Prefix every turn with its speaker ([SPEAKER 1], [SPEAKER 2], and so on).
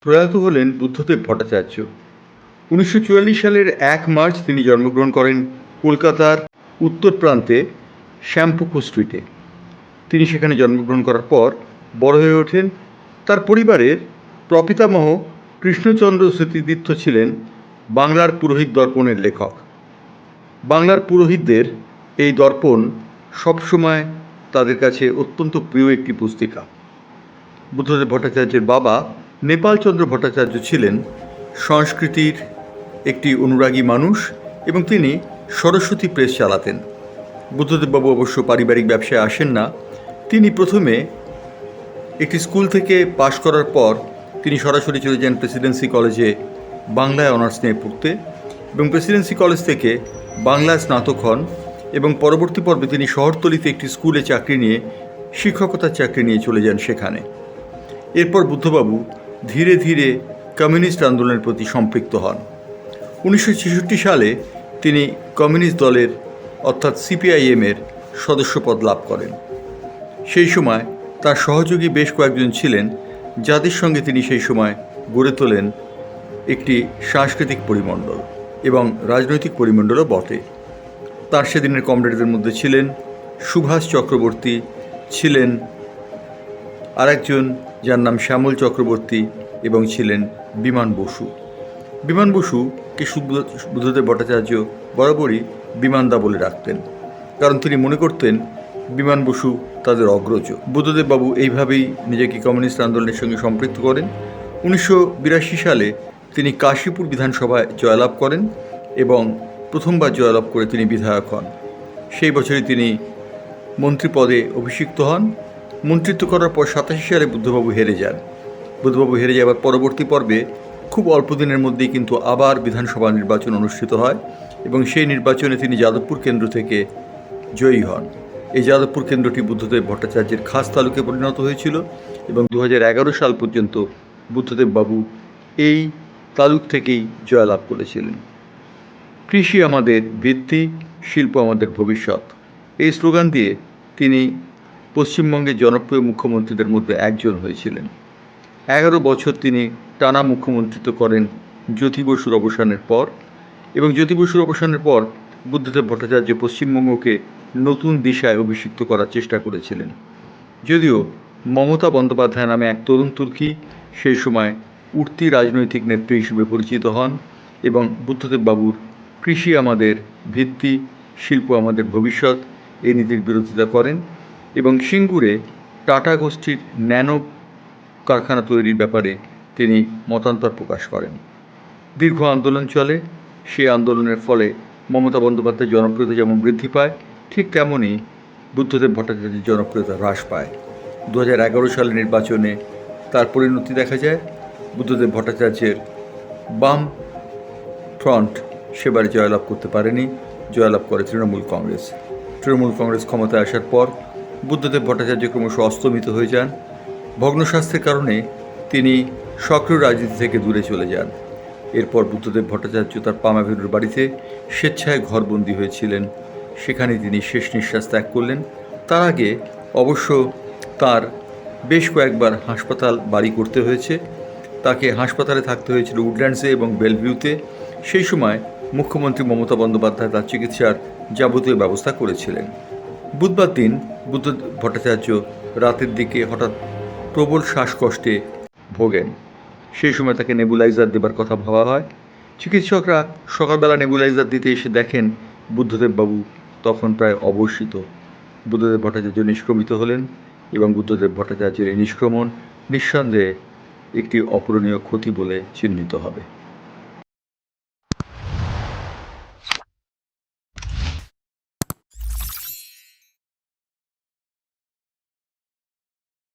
[SPEAKER 1] প্রয়াত হলেন বুদ্ধদেব ভট্টাচার্য। 1944 সালের 1 মার্চ তিনি জন্মগ্রহণ করেন কলকাতার উত্তর প্রান্তে শ্যামপুকুর স্ট্রিটে। তিনি সেখানে জন্মগ্রহণ করার পর বড় হয়ে ওঠেন। তার পরিবারের প্রপিতামহ কৃষ্ণচন্দ্র স্মৃতিতীর্থ ছিলেন বাংলার পুরোহিত দর্পণের লেখক। বাংলার পুরোহিতদের এই দর্পণ সবসময় তাদের কাছে অত্যন্ত প্রিয় একটি পুস্তিকা। বুদ্ধদেব ভট্টাচার্যের বাবা নেপালচন্দ্র ভট্টাচার্য ছিলেন সংস্কৃতির একটি অনুরাগী মানুষ এবং তিনি সরস্বতী প্রেস চালাতেন। বুদ্ধদেববাবু অবশ্য পারিবারিক ব্যবসায় আসেন না। তিনি প্রথমে একটি স্কুল থেকে পাশ করার পর তিনি সরাসরি চলে যান প্রেসিডেন্সি কলেজে বাংলায় অনার্স নিয়ে পড়তে এবং প্রেসিডেন্সি কলেজ থেকে বাংলায় স্নাতক হন এবং পরবর্তী পর্বে তিনি শহরতলিতে একটি স্কুলে চাকরি নিয়ে শিক্ষকতার চাকরি নিয়ে চলে যান সেখানে। এরপর বুদ্ধবাবু ধীরে ধীরে কমিউনিস্ট আন্দোলনের প্রতি সম্পৃক্ত হন। 1966 সালে তিনি কমিউনিস্ট দলের অর্থাৎ সিপিআইএমের সদস্যপদ লাভ করেন। সেই সময় তার সহযোগী বেশ কয়েকজন ছিলেন যাদের সঙ্গে তিনি সেই সময় গড়ে তোলেন একটি সাংস্কৃতিক পরিমণ্ডল এবং রাজনৈতিক পরিমণ্ডলও বটে। তার সেদিনের কমরেডদের মধ্যে ছিলেন সুভাষ চক্রবর্তী, ছিলেন আরেকজন যার নাম শ্যামল চক্রবর্তী এবং ছিলেন বিমান বসু। বিমান বসুকে বুদ্ধদেব ভট্টাচার্য বরাবরই বিমানদা বলে রাখতেন, কারণ তিনি মনে করতেন বিমান বসু তাদের অগ্রজ। বুদ্ধদেববাবু এইভাবেই নিজেকে কমিউনিস্ট আন্দোলনের সঙ্গে সম্পৃক্ত করেন। 1982 সালে তিনি কাশীপুর বিধানসভায় জয়লাভ করেন এবং প্রথমবার জয়লাভ করে তিনি বিধায়ক হন। সেই বছরই তিনি মন্ত্রী পদে অভিষিক্ত হন। মন্ত্রিত্ব করার পর 87 সালে বুদ্ধবাবু হেরে যান। বুদ্ধবাবু হেরে যাওয়ার পরবর্তী পর্বে খুব অল্প দিনের মধ্যেই কিন্তু আবার বিধানসভা নির্বাচন অনুষ্ঠিত হয় এবং সেই নির্বাচনে তিনি যাদবপুর কেন্দ্র থেকে জয়ী হন। এই যাদবপুর কেন্দ্রটি বুদ্ধদেব ভট্টাচার্যের খাস তালুকে পরিণত হয়েছিল এবং 2011 সাল পর্যন্ত বুদ্ধদেববাবু এই তালুক থেকেই জয়লাভ করেছিলেন। কৃষি আমাদের ভিত্তি, শিল্প আমাদের ভবিষ্যৎ, এই স্লোগান দিয়ে তিনি পশ্চিমবঙ্গের জনপ্রিয় মুখ্যমন্ত্রীদের মধ্যে একজন হয়েছিলেন। 11 বছর তিনি টানা মুখ্যমন্ত্রিত্ব করেন জ্যোতি বসুর অবসানের পর এবং জ্যোতি বসুর অবসানের পর বুদ্ধদেব ভট্টাচার্য পশ্চিমবঙ্গকে নতুন দিশায় অভিষিক্ত করার চেষ্টা করেছিলেন। যদিও মমতা বন্দ্যোপাধ্যায় নামে এক তরুণ তুর্কি সেই সময় উঠতি রাজনৈতিক নেত্রী হিসেবে পরিচিত হন এবং বুদ্ধদেববাবুর কৃষি আমাদের ভিত্তি, শিল্প আমাদের ভবিষ্যৎ এই নীতির বিরোধিতা করেন এবং সিঙ্গুরে টাটা গোষ্ঠীর ন্যানো কারখানা তৈরির ব্যাপারে তিনি মতান্তর প্রকাশ করেন। দীর্ঘ আন্দোলন চলে। সেই আন্দোলনের ফলে মমতা বন্দ্যোপাধ্যায়ের জনপ্রিয়তা যেমন বৃদ্ধি পায়, ঠিক তেমনই বুদ্ধদেব ভট্টাচার্যের জনপ্রিয়তা হ্রাস পায়। 2011 সালের নির্বাচনে তার পরিণতি দেখা যায়। বুদ্ধদেব ভট্টাচার্যের বাম ফ্রন্ট সেবারে জয়লাভ করতে পারেনি, জয়লাভ করে তৃণমূল কংগ্রেস। তৃণমূল কংগ্রেস ক্ষমতায় আসার পর বুদ্ধদেব ভট্টাচার্য ক্রমশ অস্তমিত হয়ে যান। ভগ্নস্বাস্থ্যের কারণে তিনি সক্রিয় রাজনীতি থেকে দূরে চলে যান। এরপর বুদ্ধদেব ভট্টাচার্য তার পামাভেলুর বাড়িতে স্বেচ্ছায় ঘরবন্দি হয়েছিলেন। সেখানে তিনি শেষ নিঃশ্বাস ত্যাগ করলেন। তার আগে অবশ্য তার বেশ কয়েকবার হাসপাতাল বাড়ি করতে হয়েছে। তাকে হাসপাতালে থাকতে হয়েছিল উডল্যান্ডসে এবং বেলভিউতে। সেই সময় মুখ্যমন্ত্রী মমতা বন্দ্যোপাধ্যায় তার চিকিৎসার যাবতীয় ব্যবস্থা করেছিলেন। বুধবার দিন বুদ্ধদেব ভট্টাচার্য রাতের দিকে হঠাৎ প্রবল শ্বাসকষ্টে ভোগেন। সেই সময় তাকে নেবুলাইজার দেবার কথা ভাবা হয়। চিকিৎসকরা সকালবেলা নেবুলাইজার দিতে এসে দেখেন বুদ্ধদেববাবু তখন প্রায় অবসিত। বুদ্ধদেব ভট্টাচার্য নিষ্ক্রমিত হলেন এবং বুদ্ধদেব ভট্টাচার্যের এই নিষ্ক্রমণ নিঃসন্দেহে একটি অপূরণীয় ক্ষতি বলে চিহ্নিত হবে।